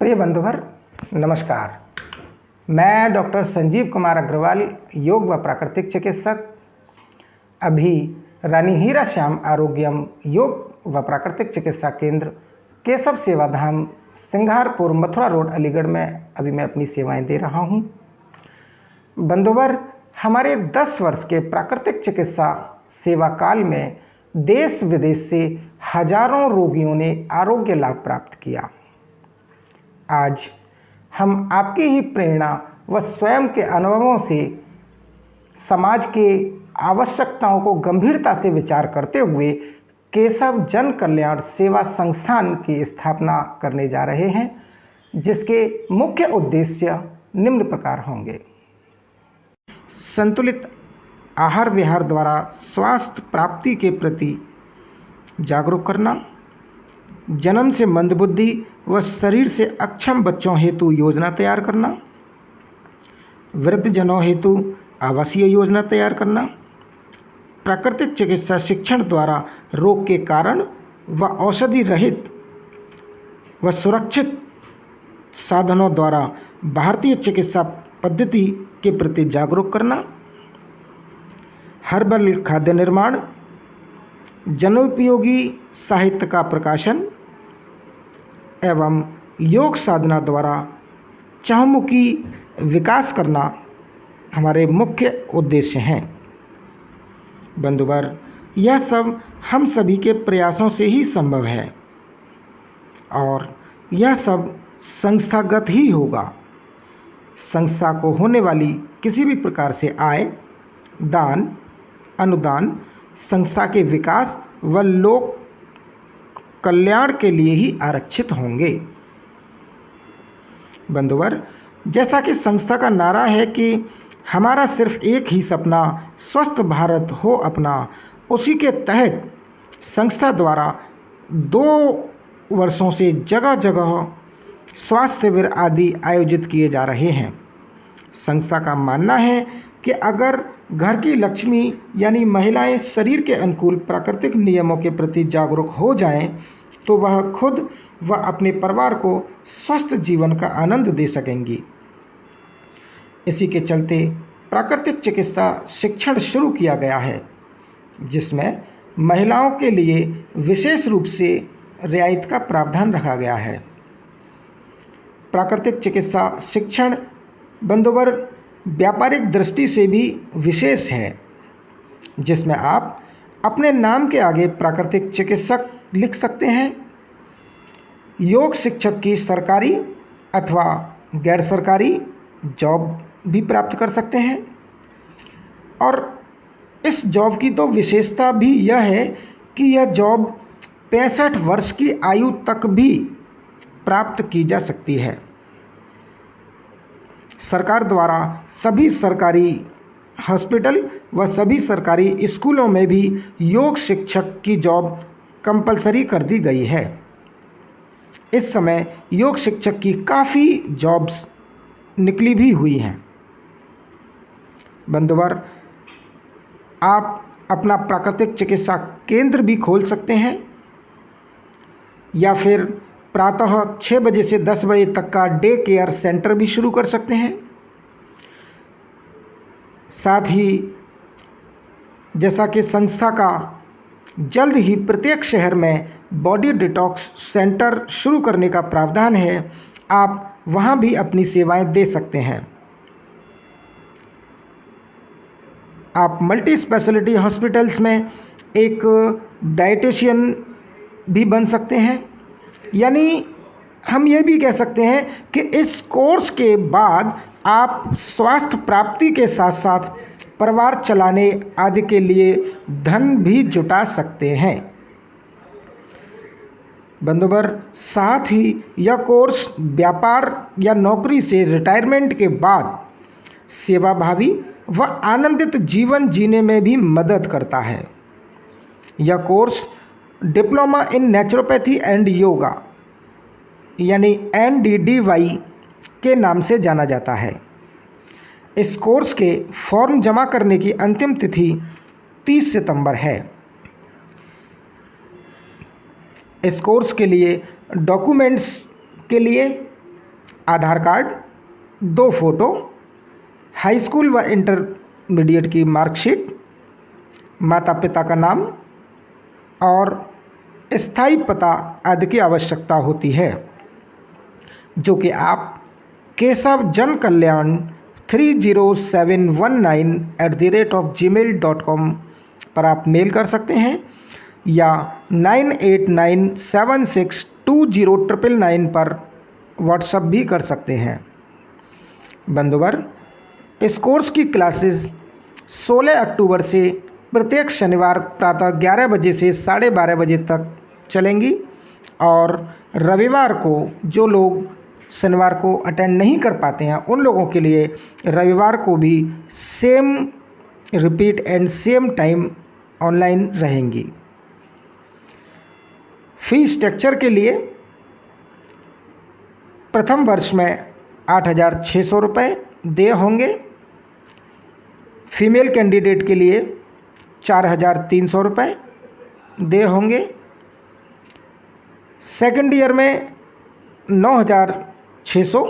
प्रिय बंधुवर नमस्कार। मैं डॉक्टर संजीव कुमार अग्रवाल, योग व प्राकृतिक चिकित्सक, अभी रानी हीरा श्याम आरोग्यम योग व प्राकृतिक चिकित्सा केंद्र, केशव सेवाधाम, सिंगारपुर, मथुरा रोड, अलीगढ़ में अभी मैं अपनी सेवाएं दे रहा हूं। बंधुवर, हमारे 10 वर्ष के प्राकृतिक चिकित्सा सेवा काल में देश विदेश से हजारों रोगियों ने आरोग्य लाभ प्राप्त किया। आज हम आपकी ही प्रेरणा व स्वयं के अनुभवों से समाज के आवश्यकताओं को गंभीरता से विचार करते हुए केशव जन कल्याण सेवा संस्थान की स्थापना करने जा रहे हैं, जिसके मुख्य उद्देश्य निम्न प्रकार होंगे। संतुलित आहार विहार द्वारा स्वास्थ्य प्राप्ति के प्रति जागरूक करना, जन्म से मंदबुद्धि व शरीर से अक्षम बच्चों हेतु योजना तैयार करना, वृद्धजनों हेतु आवासीय योजना तैयार करना, प्राकृतिक चिकित्सा शिक्षण द्वारा रोग के कारण व औषधि रहित व सुरक्षित साधनों द्वारा भारतीय चिकित्सा पद्धति के प्रति जागरूक करना, हर्बल खाद्य निर्माण, जनोपयोगी साहित्य का प्रकाशन एवं योग साधना द्वारा चहुमुखी विकास करना हमारे मुख्य उद्देश्य हैं। बंधुवर, यह सब हम सभी के प्रयासों से ही संभव है और यह सब संस्थागत ही होगा। संस्था को होने वाली किसी भी प्रकार से आय, दान, अनुदान संस्था के विकास व लोक कल्याण के लिए ही आरक्षित होंगे। बंधुवर, जैसा कि संस्था का नारा है कि हमारा सिर्फ एक ही सपना स्वस्थ भारत हो अपना, उसी के तहत संस्था द्वारा 2 वर्षों से जगह जगह स्वास्थ्य शिविर आदि आयोजित किए जा रहे हैं। संस्था का मानना है कि अगर घर की लक्ष्मी यानी महिलाएं शरीर के अनुकूल प्राकृतिक नियमों के प्रति जागरूक हो जाएं, तो वह खुद व अपने परिवार को स्वस्थ जीवन का आनंद दे सकेंगी। इसी के चलते प्राकृतिक चिकित्सा शिक्षण शुरू किया गया है, जिसमें महिलाओं के लिए विशेष रूप से रियायत का प्रावधान रखा गया है। प्राकृतिक चिकित्सा शिक्षण बंधुवर व्यापारिक दृष्टि से भी विशेष है, जिसमें आप अपने नाम के आगे प्राकृतिक चिकित्सक लिख सकते हैं। योग शिक्षक की सरकारी अथवा गैर सरकारी जॉब भी प्राप्त कर सकते हैं और इस जॉब की तो विशेषता भी यह है कि यह जॉब 65 वर्ष की आयु तक भी प्राप्त की जा सकती है। सरकार द्वारा सभी सरकारी हॉस्पिटल व सभी सरकारी स्कूलों में भी योग शिक्षक की जॉब कंपलसरी कर दी गई है। इस समय योग शिक्षक की काफ़ी जॉब्स निकली भी हुई हैं। बंधुवर, आप अपना प्राकृतिक चिकित्सा केंद्र भी खोल सकते हैं या फिर प्रातः 6 बजे से 10 बजे तक का डे केयर सेंटर भी शुरू कर सकते हैं। साथ ही जैसा कि संस्था का जल्द ही प्रत्येक शहर में बॉडी डिटॉक्स सेंटर शुरू करने का प्रावधान है, आप वहां भी अपनी सेवाएं दे सकते हैं। आप मल्टी स्पेशलिटी हॉस्पिटल्स में एक डाइटिशियन भी बन सकते हैं, यानी हम ये भी कह सकते हैं कि इस कोर्स के बाद आप स्वास्थ्य प्राप्ति के साथ साथ परिवार चलाने आदि के लिए धन भी जुटा सकते हैं। बंधुवर, साथ ही यह कोर्स व्यापार या नौकरी से रिटायरमेंट के बाद सेवाभावी व आनंदित जीवन जीने में भी मदद करता है। यह course diploma in naturopathy and yoga यानी NDDY के नाम से जाना जाता है। इस कोर्स के फॉर्म जमा करने की अंतिम तिथि 30 सितंबर है। इस कोर्स के लिए डॉक्यूमेंट्स के लिए आधार कार्ड, 2 फोटो, हाई स्कूल व इंटरमीडिएट की मार्कशीट, माता पिता का नाम और स्थायी पता आदि की आवश्यकता होती है, जो कि आप केशव जन कल्याण 30719 पर आप मेल कर सकते हैं या 9897620999 पर व्हाट्सएप भी कर सकते हैं। बंधुवर, इस कोर्स की क्लासेस 16 अक्टूबर से प्रत्येक शनिवार प्रातः 11 बजे से 12:30 बजे तक चलेंगी और रविवार को जो लोग शनिवार को अटेंड नहीं कर पाते हैं उन लोगों के लिए रविवार को भी same repeat and same time online रहेंगी। फी स्ट्रक्चर के लिए प्रथम वर्ष में 8,600 रुपये देय होंगे, फीमेल कैंडिडेट के लिए 4,300 रुपये देय होंगे, सेकेंड ईयर में 9,600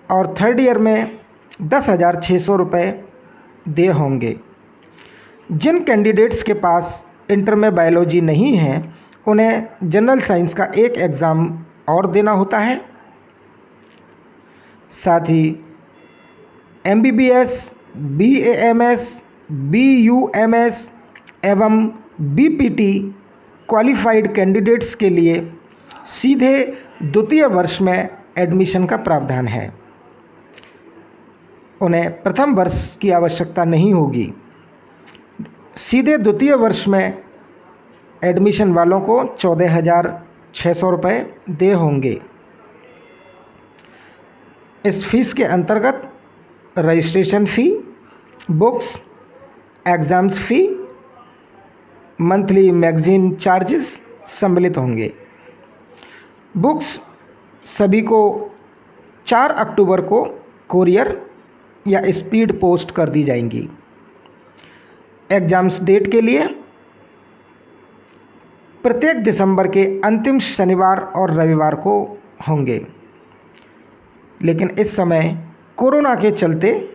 और थर्ड ईयर में 10,600 रुपये देय होंगे। जिन कैंडिडेट्स के पास इंटर में बायोलॉजी नहीं है उन्हें जनरल साइंस का एक एग्ज़ाम और देना होता है। साथ ही MBBS, BAMS, BUMS एवं BPT क्वालिफाइड कैंडिडेट्स के लिए सीधे द्वितीय वर्ष में एडमिशन का प्रावधान है। उन्हें प्रथम वर्ष की आवश्यकता नहीं होगी। सीधे द्वितीय वर्ष में एडमिशन वालों को 14,600 रुपये देय होंगे। इस फीस के अंतर्गत रजिस्ट्रेशन फ़ी, बुक्स, एग्ज़ाम्स फ़ी, मंथली मैगज़ीन चार्जेस सम्मिलित होंगे। बुक्स सभी को 4 अक्टूबर को कोरियर या स्पीड पोस्ट कर दी जाएंगी। एग्ज़ाम्स डेट के लिए प्रत्येक दिसंबर के अंतिम शनिवार और रविवार को होंगे, लेकिन इस समय कोरोना के चलते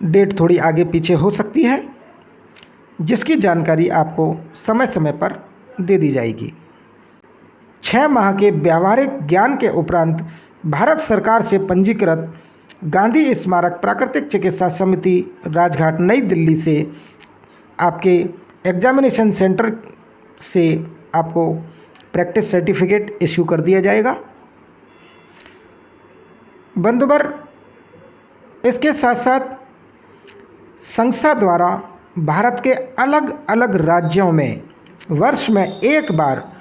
डेट थोड़ी आगे पीछे हो सकती है, जिसकी जानकारी आपको समय समय पर दे दी जाएगी। 6 माह के व्यावहारिक ज्ञान के उपरांत भारत सरकार से पंजीकृत गांधी स्मारक प्राकृतिक चिकित्सा समिति राजघाट नई दिल्ली से आपके एग्जामिनेशन सेंटर से आपको प्रैक्टिस सर्टिफिकेट इश्यू कर दिया जाएगा। बंधुवर, इसके साथ साथ संस्था द्वारा भारत के अलग अलग राज्यों में वर्ष में एक बार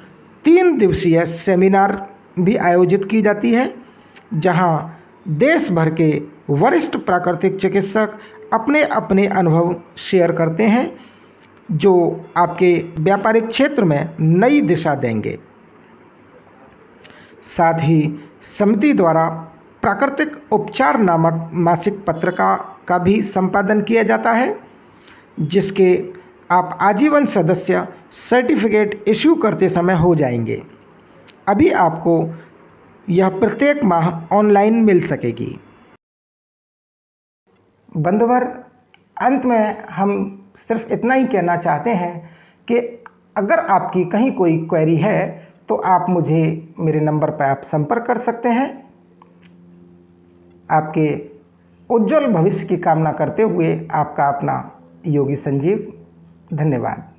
3 दिवसीय सेमिनार भी आयोजित की जाती है, जहां देश भर के वरिष्ठ प्राकृतिक चिकित्सक अपने अपने अनुभव शेयर करते हैं, जो आपके व्यापारिक क्षेत्र में नई दिशा देंगे। साथ ही समिति द्वारा प्राकृतिक उपचार नामक मासिक पत्रिका का भी संपादन किया जाता है, जिसके आप आजीवन सदस्य सर्टिफिकेट इश्यू करते समय हो जाएंगे। अभी आपको यह प्रत्येक माह ऑनलाइन मिल सकेगी। बंधुवर, अंत में हम सिर्फ इतना ही कहना चाहते हैं कि अगर आपकी कहीं कोई क्वेरी है तो आप मुझे मेरे नंबर पर आप संपर्क कर सकते हैं। आपके उज्जवल भविष्य की कामना करते हुए आपका अपना योगी संजीव। धन्यवाद।